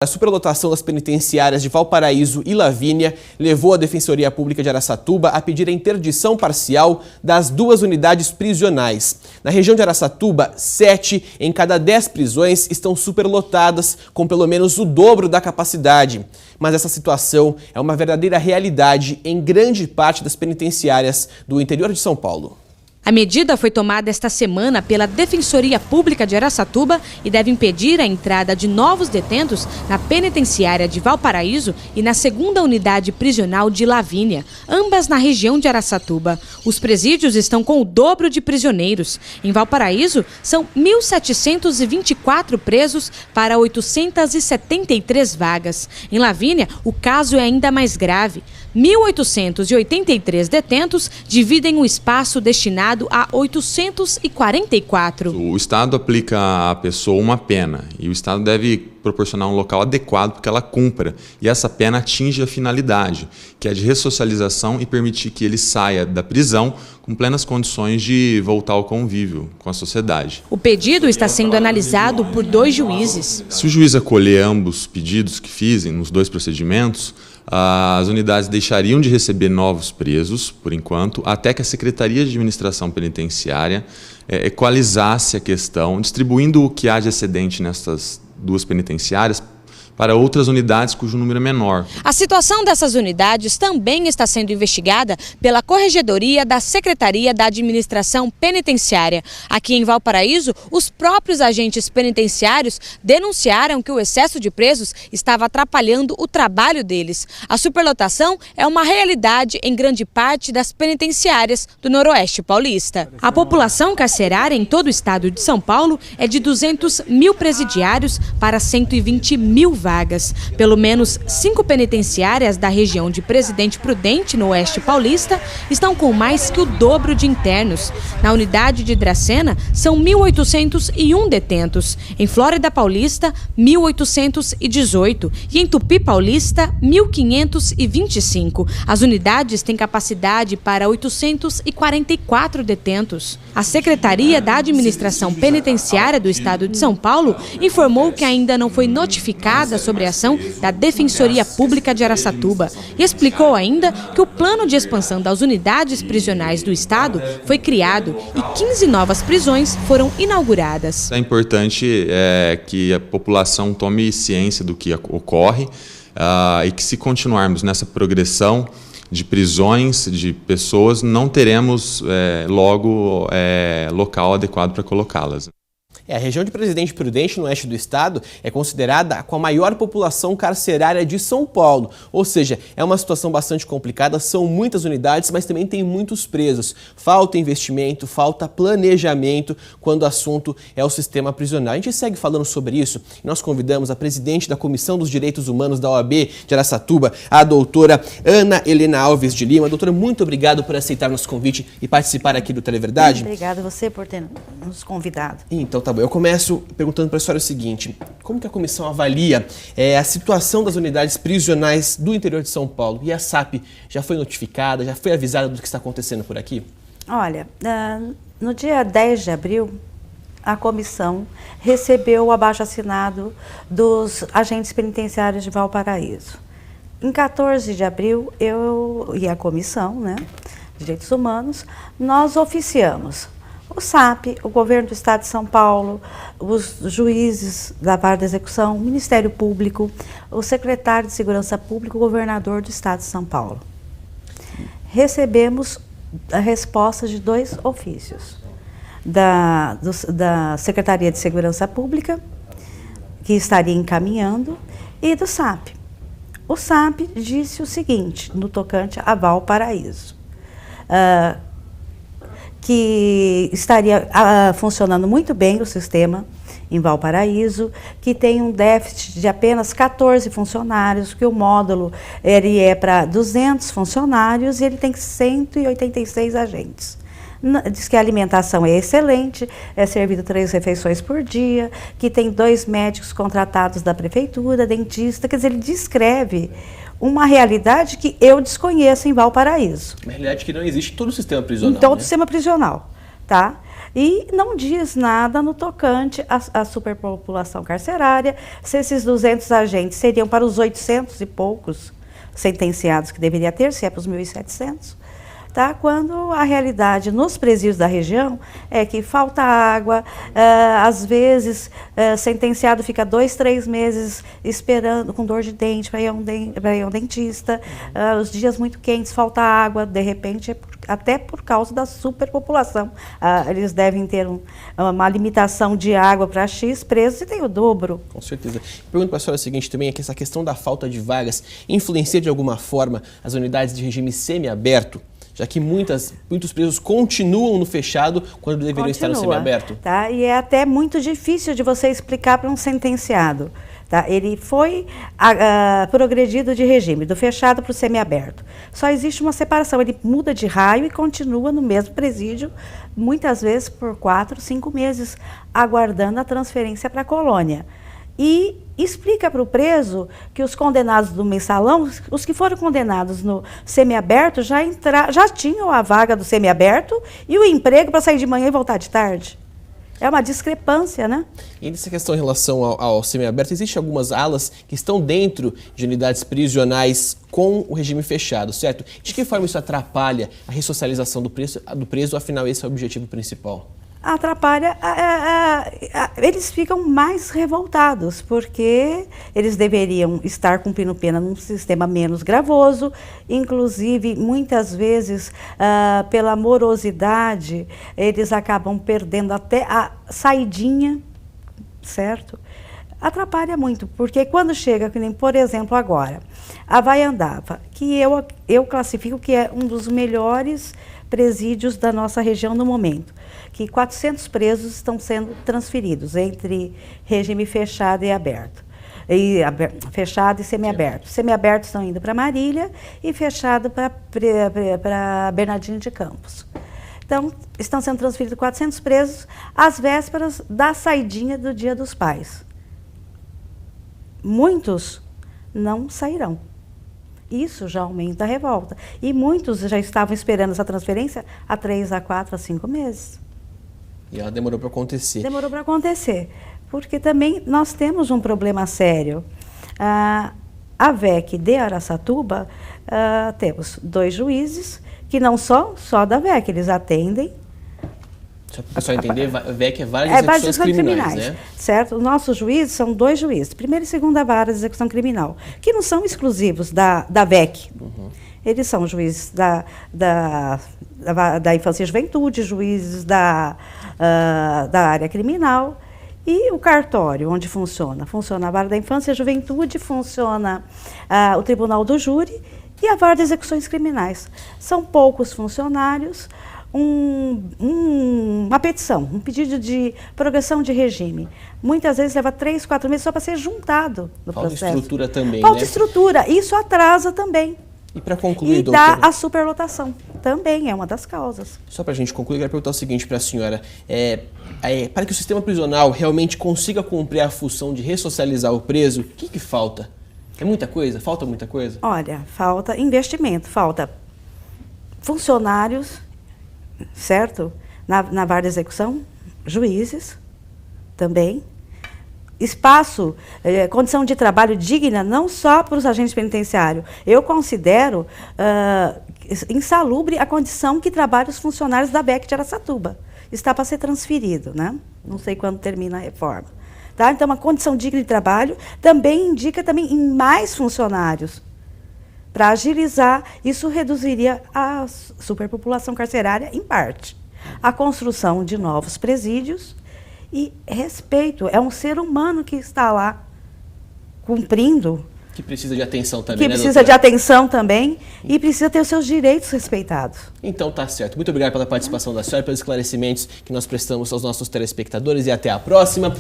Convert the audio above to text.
A superlotação das penitenciárias de Valparaíso e Lavínia levou a Defensoria Pública de Araçatuba a pedir a interdição parcial das duas unidades prisionais. Na região de Araçatuba, 7 em cada 10 prisões estão superlotadas, com pelo menos o dobro da capacidade. Mas essa situação é uma verdadeira realidade em grande parte das penitenciárias do interior de São Paulo. A medida foi tomada esta semana pela Defensoria Pública de Araçatuba e deve impedir a entrada de novos detentos na penitenciária de Valparaíso e na segunda unidade prisional de Lavínia, ambas na região de Araçatuba. Os presídios estão com o dobro de prisioneiros. Em Valparaíso, são 1.724 presos para 873 vagas. Em Lavínia, o caso é ainda mais grave. 1.883 detentos dividem o espaço destinado a 844. O Estado aplica à pessoa uma pena e o Estado deve proporcionar um local adequado para que ela cumpra. E essa pena atinge a finalidade, que é de ressocialização e permitir que ele saia da prisão com plenas condições de voltar ao convívio com a sociedade. O pedido está sendo analisado por 2 juízes. Se o juiz acolher ambos os pedidos que fizem nos 2 procedimentos, as unidades deixariam de receber novos presos, por enquanto, até que a Secretaria de Administração Penitenciária equalizasse a questão, distribuindo o que há de excedente nessas 2 penitenciárias para outras unidades cujo número é menor. A situação dessas unidades também está sendo investigada pela Corregedoria da Secretaria da Administração Penitenciária. Aqui em Valparaíso, os próprios agentes penitenciários denunciaram que o excesso de presos estava atrapalhando o trabalho deles. A superlotação é uma realidade em grande parte das penitenciárias do Noroeste Paulista. A população carcerária em todo o estado de São Paulo é de 200 mil presidiários para 120 mil vagas. Pelo menos 5 penitenciárias da região de Presidente Prudente, no Oeste Paulista, estão com mais que o dobro de internos. Na unidade de Dracena, são 1.801 detentos. Em Flórida Paulista, 1.818. E em Tupi Paulista, 1.525. As unidades têm capacidade para 844 detentos. A Secretaria da Administração Penitenciária do Estado de São Paulo informou que ainda não foi notificada sobre a ação da Defensoria Pública de Araçatuba e explicou ainda que o plano de expansão das unidades prisionais do Estado foi criado e 15 novas prisões foram inauguradas. É importante que a população tome ciência do que ocorre e que, se continuarmos nessa progressão de prisões de pessoas, não teremos logo local adequado para colocá-las. A região de Presidente Prudente, no oeste do estado, é considerada com a maior população carcerária de São Paulo. Ou seja, é uma situação bastante complicada, são muitas unidades, mas também tem muitos presos. Falta investimento, falta planejamento quando o assunto é o sistema prisional. A gente segue falando sobre isso e nós convidamos a presidente da Comissão dos Direitos Humanos da OAB de Araçatuba, a doutora Ana Helena Alves de Lima. Doutora, muito obrigado por aceitar nosso convite e participar aqui do Televerdade. Obrigada a você por ter nos convidado. Então, tá bom. Eu começo perguntando para a senhora o seguinte: como que a comissão avalia a situação das unidades prisionais do interior de São Paulo? E a SAP já foi notificada, já foi avisada do que está acontecendo por aqui? Olha, no dia 10 de abril, a comissão recebeu o abaixo-assinado dos agentes penitenciários de Valparaíso. Em 14 de abril, eu e a comissão, de Direitos Humanos, nós oficiamos o SAP, o Governo do Estado de São Paulo, os juízes da Vara da Execução, o Ministério Público, o Secretário de Segurança Pública, o Governador do Estado de São Paulo. Recebemos a resposta de 2 ofícios, da Secretaria de Segurança Pública, que estaria encaminhando, e do SAP. O SAP disse o seguinte, no tocante a Valparaíso, que estaria funcionando muito bem o sistema em Valparaíso, que tem um déficit de apenas 14 funcionários, que o módulo ele é para 200 funcionários e ele tem 186 agentes. Diz que a alimentação é excelente, é servido 3 refeições por dia, que tem 2 médicos contratados da prefeitura, dentista, quer dizer, ele descreve uma realidade que eu desconheço em Valparaíso. Uma realidade que não existe em todo o sistema prisional. Em todo o sistema prisional. tá? E não diz nada no tocante à superpopulação carcerária, se esses 200 agentes seriam para os 800 e poucos sentenciados que deveria ter, se é para os 1.700, tá? Quando a realidade nos presídios da região é que falta água, às vezes sentenciado fica 2, 3 meses esperando, com dor de dente, para ir a um dentista, os dias muito quentes, falta água, de repente, até por causa da superpopulação. Eles devem ter uma limitação de água para X presos e tem o dobro. Com certeza. Pergunto para a senhora o seguinte também, é que essa questão da falta de vagas influencia de alguma forma as unidades de regime semiaberto? Já que muitos presos continuam no fechado quando deveriam estar no semiaberto. Tá? E é até muito difícil de você explicar para um sentenciado. Tá? Ele foi progredido de regime, do fechado para o semiaberto. Só existe uma separação, ele muda de raio e continua no mesmo presídio, muitas vezes por 4, 5 meses, aguardando a transferência para a colônia. E explica para o preso que os condenados do mensalão, os que foram condenados no semiaberto, já tinham a vaga do semiaberto e o emprego para sair de manhã e voltar de tarde. É uma discrepância, né? E nessa questão em relação ao semiaberto, existem algumas alas que estão dentro de unidades prisionais com o regime fechado, certo? De que forma isso atrapalha a ressocialização do preso, afinal esse é o objetivo principal? Atrapalha, eles ficam mais revoltados, porque eles deveriam estar cumprindo pena num sistema menos gravoso, inclusive, muitas vezes, pela morosidade, eles acabam perdendo até a saidinha, certo? Atrapalha muito, porque quando chega, por exemplo, agora, a Vaiandava, que eu classifico que é um dos melhores presídios da nossa região no momento, que 400 presos estão sendo transferidos entre regime fechado e aberto. Fechado e semiaberto. Semiaberto estão indo para Marília e fechado para Bernardino de Campos. Então, estão sendo transferidos 400 presos às vésperas da saidinha do Dia dos Pais. Muitos não sairão. Isso já aumenta a revolta. E muitos já estavam esperando essa transferência há 3, a 4, a 5 meses. E ela demorou para acontecer. Demorou para acontecer. Porque também nós temos um problema sério. A VEC de Araçatuba, temos 2 juízes, que não só da VEC, eles atendem. Só para o pessoal entender, VEC é Vara de Execuções Criminais, né? Certo? Os nossos juízes são 2 juízes, primeira e segunda vara de execução criminal, que não são exclusivos da VEC. Uhum. Eles são juízes da infância e juventude, juízes da área criminal, e o cartório, onde funciona? Funciona a vara da infância e juventude, funciona o tribunal do júri e a vara de execuções criminais. São poucos funcionários. Uma petição, um pedido de progressão de regime. Muitas vezes leva 3, 4 meses só para ser juntado no processo. Falta estrutura também, Falta estrutura, isso atrasa também. E para concluir, doutora? E dá a superlotação, também é uma das causas. Só para a gente concluir, eu quero perguntar o seguinte para a senhora. Para que o sistema prisional realmente consiga cumprir a função de ressocializar o preso, o que falta? É muita coisa? Falta muita coisa? Olha, falta investimento, falta funcionários, certo? Na vara de execução, juízes também. Espaço, condição de trabalho digna, não só para os agentes penitenciários. Eu considero insalubre a condição que trabalham os funcionários da VEC de Araçatuba. Está para ser transferido, né? Não sei quando termina a reforma. Tá? Então, uma condição digna de trabalho também indica também em mais funcionários. Para agilizar, isso reduziria a superpopulação carcerária em parte. A construção de novos presídios e respeito. É um ser humano que está lá cumprindo. Que precisa de atenção também, Que precisa de atenção também e precisa ter os seus direitos respeitados. Então tá certo. Muito obrigado pela participação da senhora, pelos esclarecimentos que nós prestamos aos nossos telespectadores e até a próxima.